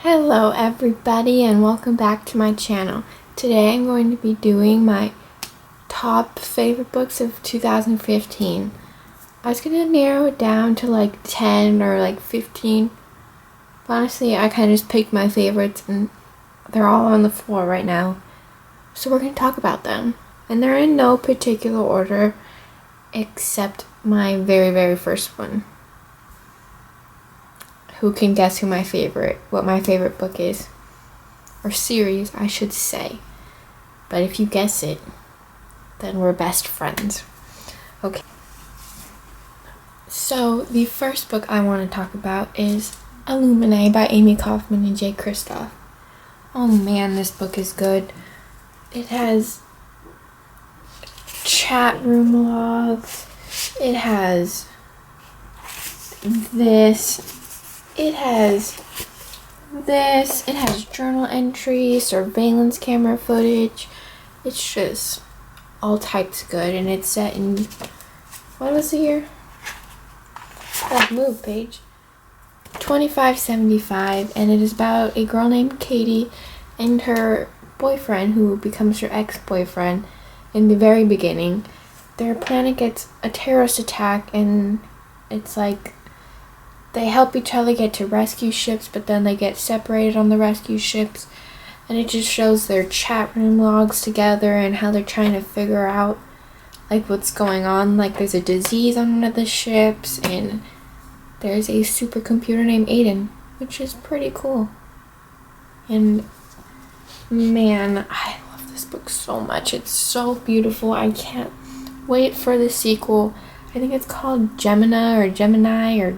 Hello everybody and welcome back to my channel. Today I'm going to be doing my top favorite books of 2015. I was going to narrow it down to like 10 or like 15. But honestly, I kind of just picked my favorites and they're all on the floor right now. So we're going to talk about them. And they're in no particular order except my very first one. Who can guess what my favorite book is? Or series, I should say. But if you guess it, then we're best friends. Okay. So, the first book I want to talk about is Illuminae by Amy Kaufman and Jay Kristoff. Oh man, this book is good. It has chat room logs. It has this. It has journal entries, surveillance camera footage. It's just all types good, and it's set in, what was the year? Oh, move page. 2575, and it is about a girl named Katie and her boyfriend who becomes her ex-boyfriend in the very beginning. Their planet gets a terrorist attack, and it's like they help each other get to rescue ships, but then they get separated on the rescue ships. And it just shows their chat room logs together and how they're trying to figure out like what's going on. Like there's a disease on one of the ships and there's a supercomputer named Aiden, which is pretty cool. And man, I love this book so much. It's so beautiful. I can't wait for the sequel. I think it's called Gemini or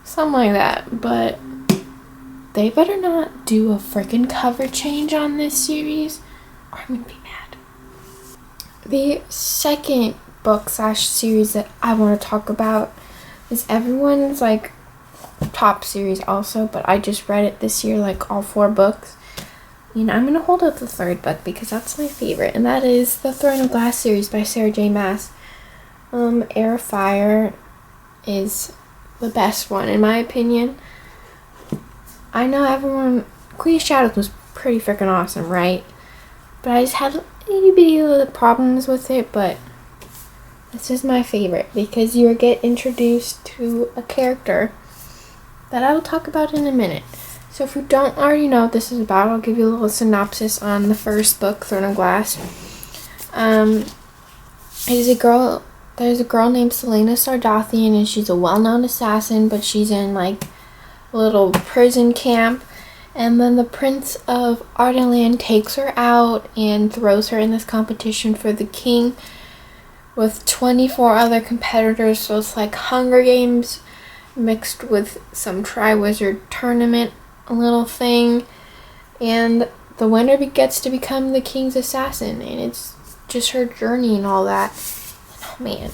something like that, but they better not do a freaking cover change on this series or I'm gonna be mad. The second book / series that I want to talk about is everyone's like top series also, but I just read it this year, like all 4 books. And I'm gonna hold up the third book because that's my favorite, and that is the Throne of Glass series by Sarah J. Maas. Air of Fire is the best one in my opinion. I know Queen of Shadows was pretty freaking awesome, right? But I just had itty bitty little problems with it, but this is my favorite because you get introduced to a character that I will talk about in a minute. So if you don't already know what this is about, I'll give you a little synopsis on the first book, Throne of Glass. There's a girl named Selena Sardathian, and she's a well-known assassin, but she's in like a little prison camp. And then the Prince of Ardenland takes her out and throws her in this competition for the king with 24 other competitors. So it's like Hunger Games mixed with some Triwizard Tournament, a little thing. And the winner gets to become the king's assassin, and it's just her journey and all that. Man,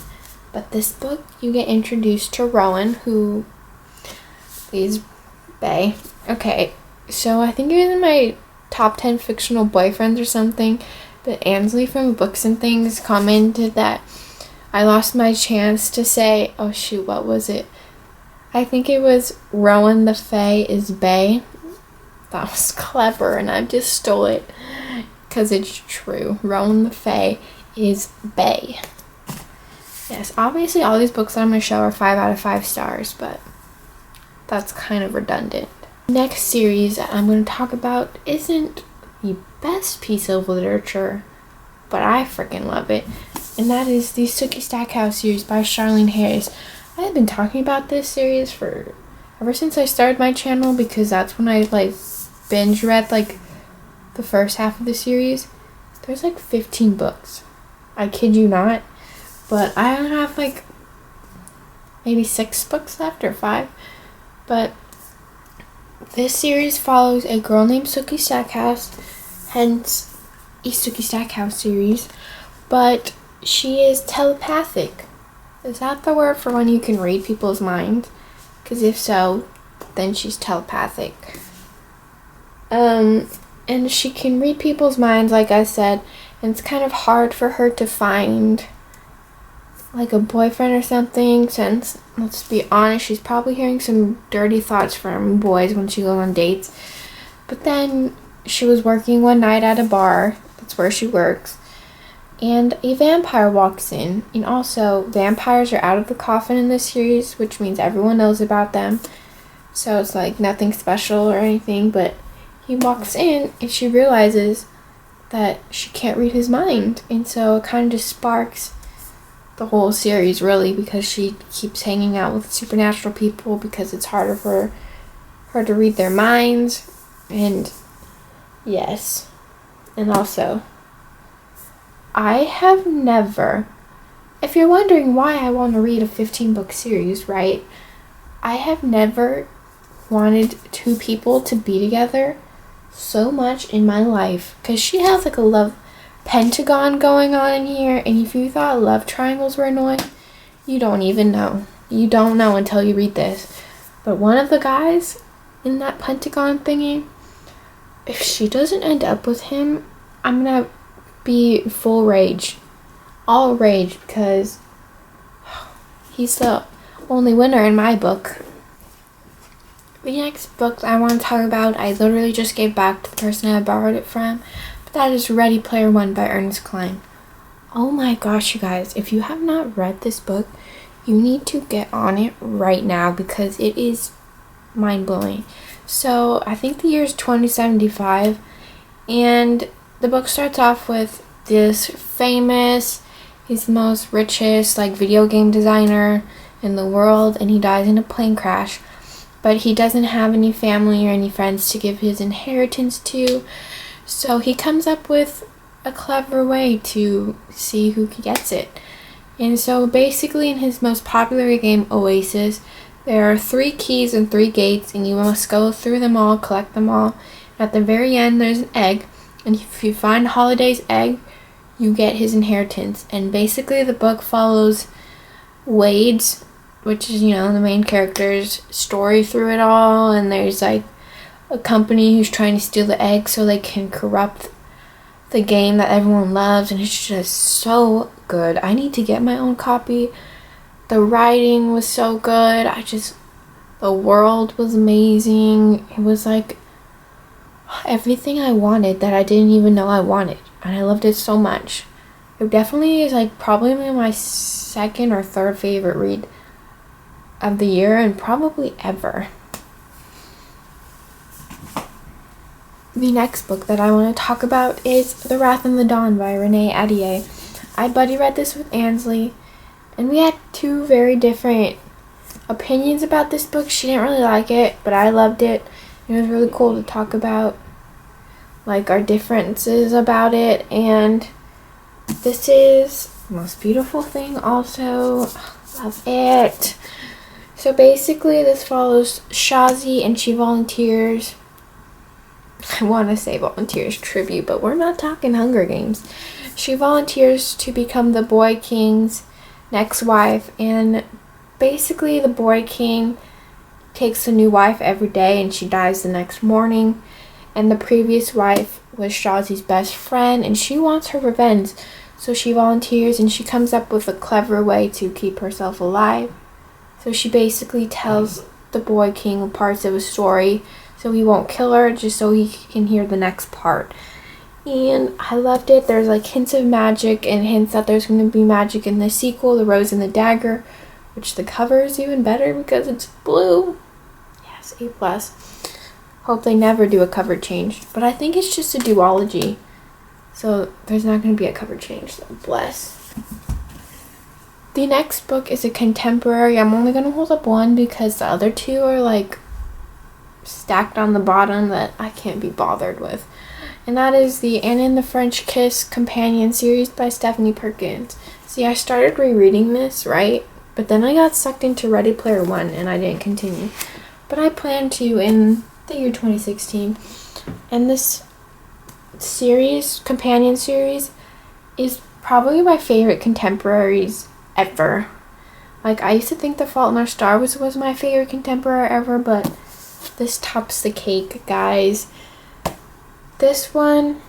but this book you get introduced to Rowan, who is Bay. Okay, so I think he was in my top 10 fictional boyfriends or something, but Ansley from Books and Things commented that I lost my chance to say, oh shoot, what was it? I think it was Rowan the Fae is Bay. That was clever, and I just stole it because it's true. Rowan the Fae is Bay. Yes, obviously all these books that I'm going to show are 5 out of 5 stars, but that's kind of redundant. Next series that I'm going to talk about isn't the best piece of literature, but I freaking love it, and that is the Sookie Stackhouse series by Charlene Harris. I have been talking about this series ever since I started my channel because that's when I like binge read like the first half of the series. There's like 15 books. I kid you not. But I have like maybe 6 books left or 5. But this series follows a girl named Sookie Stackhouse, hence a Sookie Stackhouse series. But she is telepathic. Is that the word for when you can read people's minds? Because if so, then she's telepathic. And she can read people's minds, like I said, and it's kind of hard for her to find like a boyfriend or something, since, let's be honest, she's probably hearing some dirty thoughts from boys when she goes on dates. But then she was working one night at a bar, that's where she works, and a vampire walks in. And also, vampires are out of the coffin in this series, which means everyone knows about them. So it's like nothing special or anything, but he walks in and she realizes that she can't read his mind. And so it kind of just sparks the whole series, really, because she keeps hanging out with supernatural people because it's harder for her to read their minds. And yes. And also, I have never, if you're wondering why I want to read a 15-book series, right? I have never wanted two people to be together so much in my life, because she has like a love pentagon going on in here, and if you thought love triangles were annoying, you don't even know. You don't know until you read this. But one of the guys in that pentagon thingy, if she doesn't end up with him, I'm gonna be full rage. All rage, because he's the only winner in my book. The next book I want to talk about, I literally just gave back to the person I borrowed it from, but that is Ready Player One by Ernest Cline. Oh my gosh, you guys, if you have not read this book, you need to get on it right now because it is mind-blowing. So I think the year is 2075, and the book starts off with this famous, he's the most richest like video game designer in the world, and he dies in a plane crash. But he doesn't have any family or any friends to give his inheritance to, so he comes up with a clever way to see who gets it. And so basically in his most popular game, Oasis, there are 3 keys and 3 gates, and you must go through them all, collect them all. At the very end, there's an egg, and if you find Holiday's egg, you get his inheritance. And basically the book follows Wade's, which is, the main character's story through it all, and there's like a company who's trying to steal the egg so they can corrupt the game that everyone loves, and it's just so good. I need to get my own copy. The writing was so good. The world was amazing. It was like everything I wanted that I didn't even know I wanted, and I loved it so much. It definitely is like probably my second or third favorite read of the year, and probably ever. The next book that I want to talk about is The Wrath and the Dawn by Renee Ahdieh. I buddy read this with Ansley, and we had 2 very different opinions about this book. She didn't really like it, but I loved it. It was really cool to talk about like our differences about it, and this is the most beautiful thing also. Love it. So basically this follows Shazi, and she volunteers, I want to say volunteers tribute, but we're not talking Hunger Games. She volunteers to become the Boy King's next wife, and basically the Boy King takes a new wife every day, and she dies the next morning. And the previous wife was Shazi's best friend, and she wants her revenge, so she volunteers, and she comes up with a clever way to keep herself alive. So she basically tells the Boy King parts of a story so he won't kill her, just so he can hear the next part. And I loved it. There's like hints of magic and hints that there's going to be magic in the sequel, The Rose and the Dagger, which the cover is even better because it's blue. Yes, A+. Hope they never do a cover change. But I think it's just a duology, so there's not going to be a cover change, so bless. The next book is a contemporary. I'm only going to hold up one because the other 2 are like stacked on the bottom that I can't be bothered with. And that is the Anne and the French Kiss companion series by Stephanie Perkins. See, I started rereading this, right? But then I got sucked into Ready Player One and I didn't continue. But I plan to in the year 2016. And this series, companion series, is probably my favorite contemporaries ever. Like, I used to think The Fault in Our Stars was my favorite contemporary ever, but this tops the cake, guys. This one,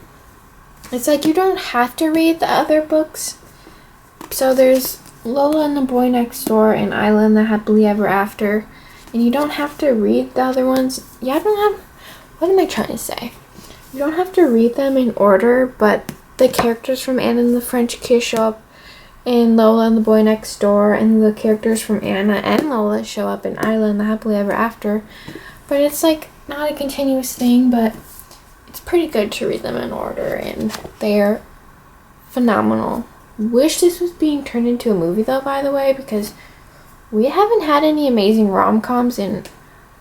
it's like you don't have to read the other books. So there's Lola and the Boy Next Door and Isla and the Happily Ever After. And you don't have to read the other ones. Yeah, I don't have... What am I trying to say? You don't have to read them in order, but the characters from Anna and the French Kiss show up in Lola and the Boy Next Door, and the characters from Anna and Lola show up in Isla and the Happily Ever After. But it's like not a continuous thing, but it's pretty good to read them in order, and they're phenomenal. Wish this was being turned into a movie though, by the way, because we haven't had any amazing rom-coms in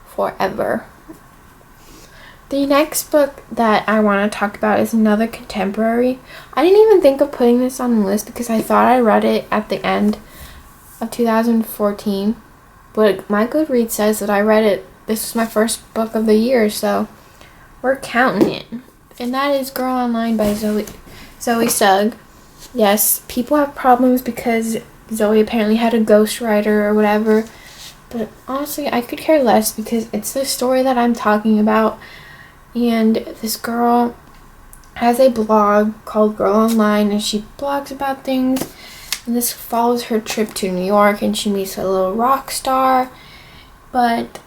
forever. The next book that I want to talk about is another contemporary. I didn't even think of putting this on the list because I thought I read it at the end of 2014. But my Goodreads says that I read it. This was my first book of the year, so we're counting it. And that is Girl Online by Zoe Sugg. Yes, people have problems because Zoe apparently had a ghostwriter or whatever. But honestly, I could care less because it's the story that I'm talking about. And this girl has a blog called Girl Online, and she blogs about things. And this follows her trip to New York, and she meets a little rock star. But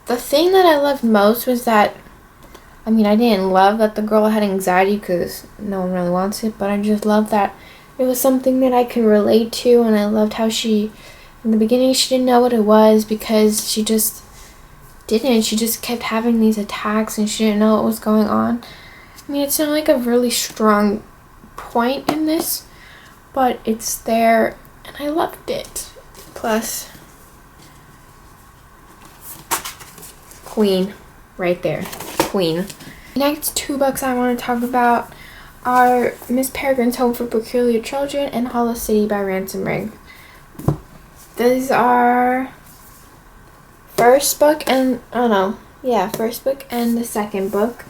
the thing that I loved most was that, I mean, I didn't love that the girl had anxiety because no one really wants it, but I just loved that it was something that I can relate to. And I loved how she, in the beginning, she didn't know what it was because she just didn't. She just kept having these attacks and she didn't know what was going on. I mean, it's not like a really strong point in this, but it's there and I loved it. Plus, Queen, right there. Queen. The next two books I want to talk about are Miss Peregrine's Home for Peculiar Children and Hollow City by Ransom Rigg. These are first book and the second book.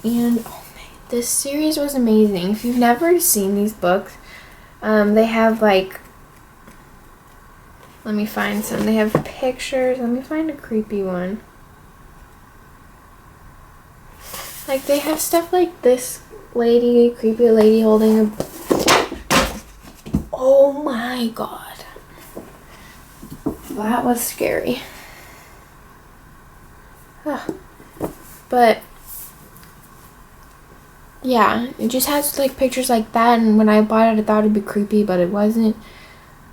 And this series was amazing. If you've never seen these books, they have like, let me find some. They have pictures. Let me find a creepy one. Like, they have stuff like this creepy lady holding a... Oh my god. That was scary. But, yeah, it just has like pictures like that, and when I bought it I thought it'd be creepy, but it wasn't.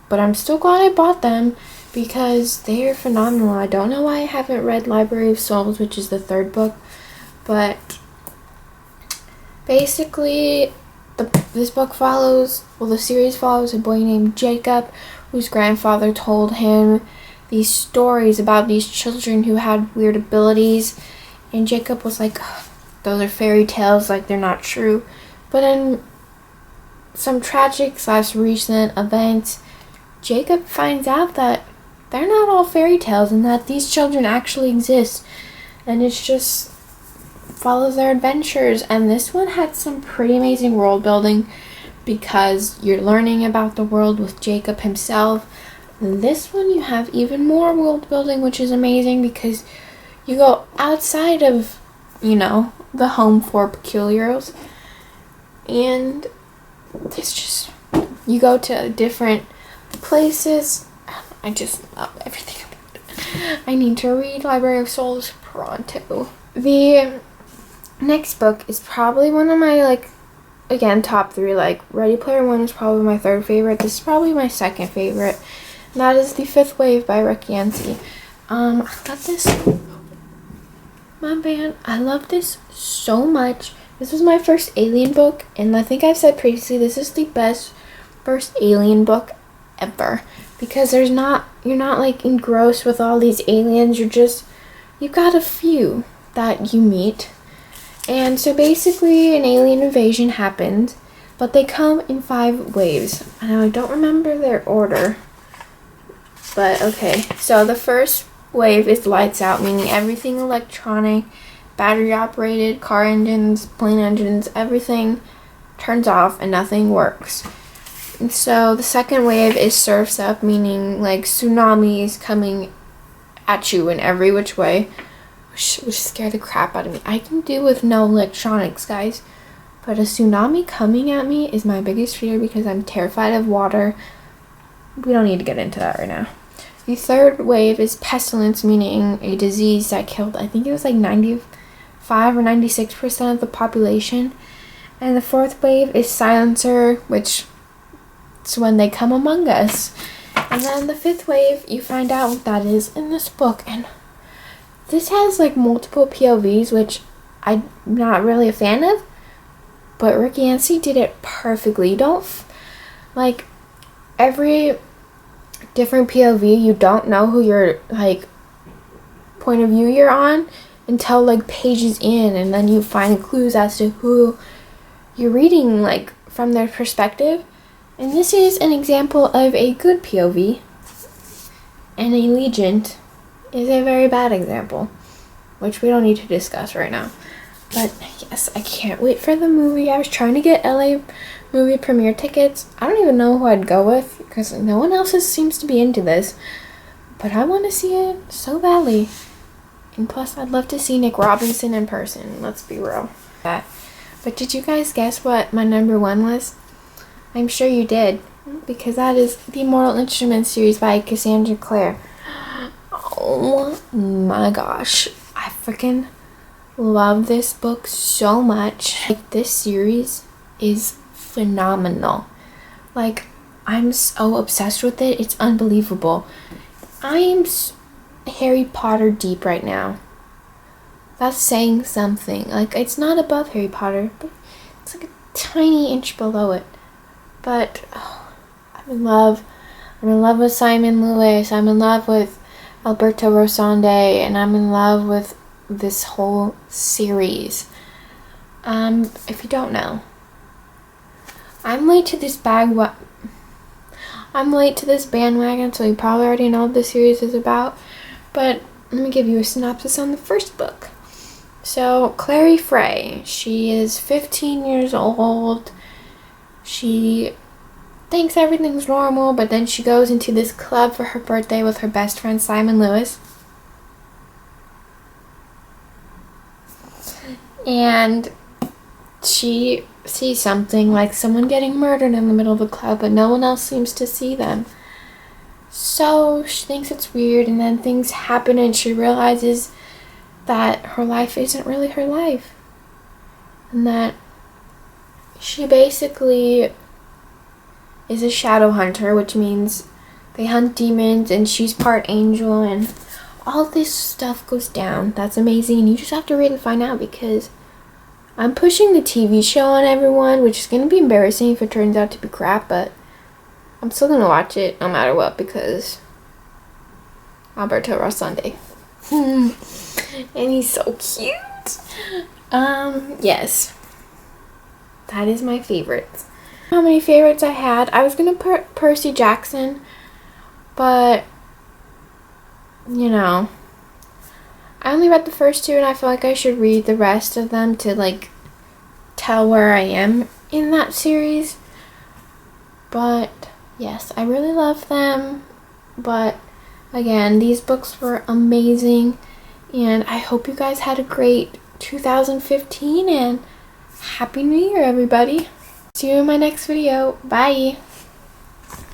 But I'm still glad I bought them because they are phenomenal. I don't know why I haven't read Library of Souls, which is the third book, but basically the series follows a boy named Jacob whose grandfather told him these stories about these children who had weird abilities, and Jacob was like, those are fairy tales, like they're not true. But in some tragic / recent events, Jacob finds out that they're not all fairy tales and that these children actually exist, and it's just follows their adventures. And this one had some pretty amazing world building because you're learning about the world with Jacob himself. And this one you have even more world building, which is amazing because you go outside of, the home for peculiars, and it's just, you go to different places. I just love everything about it. I need to read Library of Souls pronto. The next book is probably one of my, again, top three. Ready Player One is probably my third favorite. This is probably my second favorite. And that is The Fifth Wave by Rick Yancey. I love this. My man, I love this so much. This was my first Alien book, and I think I've said previously, this is the best first Alien book ever. Because you're not engrossed with all these aliens. You've got a few that you meet. And so basically an alien invasion happened, but they come in 5 waves. And I don't remember their order. But okay, so the first wave is lights out, meaning everything electronic, battery operated, car engines, plane engines, everything turns off and nothing works. And so the second wave is surfs up, meaning tsunamis coming at you in every which way, which scared the crap out of me. I can do with no electronics, guys, but a tsunami coming at me is my biggest fear because I'm terrified of water. we don't need to get into that right now. The third wave is pestilence, meaning a disease that killed, I think it was like 95 or 96% of the population. And the fourth wave is silencer, which is when they come among us. And then the fifth wave, you find out what that is in this book. And this has like multiple POVs, which I'm not really a fan of. But Rick Yancey did it perfectly. You don't, like, every different POV, you don't know who your, like, point of view you're on until, like, pages in. And then you find clues as to who you're reading, like, from their perspective. And this is an example of a good POV. And Allegiant is a very bad example, which we don't need to discuss right now. But yes, I can't wait for the movie. I was trying to get LA movie premiere tickets. I don't even know who I'd go with because no one else seems to be into this. But I want to see it so badly. And plus, I'd love to see Nick Robinson in person. Let's be real. But did you guys guess what my number one was? I'm sure you did, because that is the Mortal Instruments series by Cassandra Clare. Oh my gosh. I freaking love this book so much. Like, this series is phenomenal. Like, I'm so obsessed with it. It's unbelievable. I'm Harry Potter deep right now. That's saying something. Like, it's not above Harry Potter, but it's like a tiny inch below it. But I'm in love. I'm in love with Simon Lewis. I'm in love with Alberto Rosande, and I'm in love with this whole series. If you don't know, I'm late to this bandwagon, so you probably already know what the series is about. But let me give you a synopsis on the first book. So, Clary Frey, she is 15 years old. She thinks everything's normal, but then she goes into this club for her birthday with her best friend Simon Lewis. And she sees something, like someone getting murdered in the middle of the club, but no one else seems to see them. So she thinks it's weird, and then things happen, and she realizes that her life isn't really her life. And that she basically is a shadow hunter, which means they hunt demons, and she's part angel, and all this stuff goes down. That's amazing, and you just have to read and find out, because I'm pushing the TV show on everyone, which is going to be embarrassing if it turns out to be crap, but I'm still going to watch it no matter what, because Alberto Rosande. And he's so cute. Yes. That is my favorite. How many favorites I had? I was going to put Percy Jackson, but, you know, I only read the first two, and I feel like I should read the rest of them to, like, tell where I am in that series. But, yes, I really love them. But, again, these books were amazing, and I hope you guys had a great 2015, and Happy New Year, everybody. See you in my next video. Bye.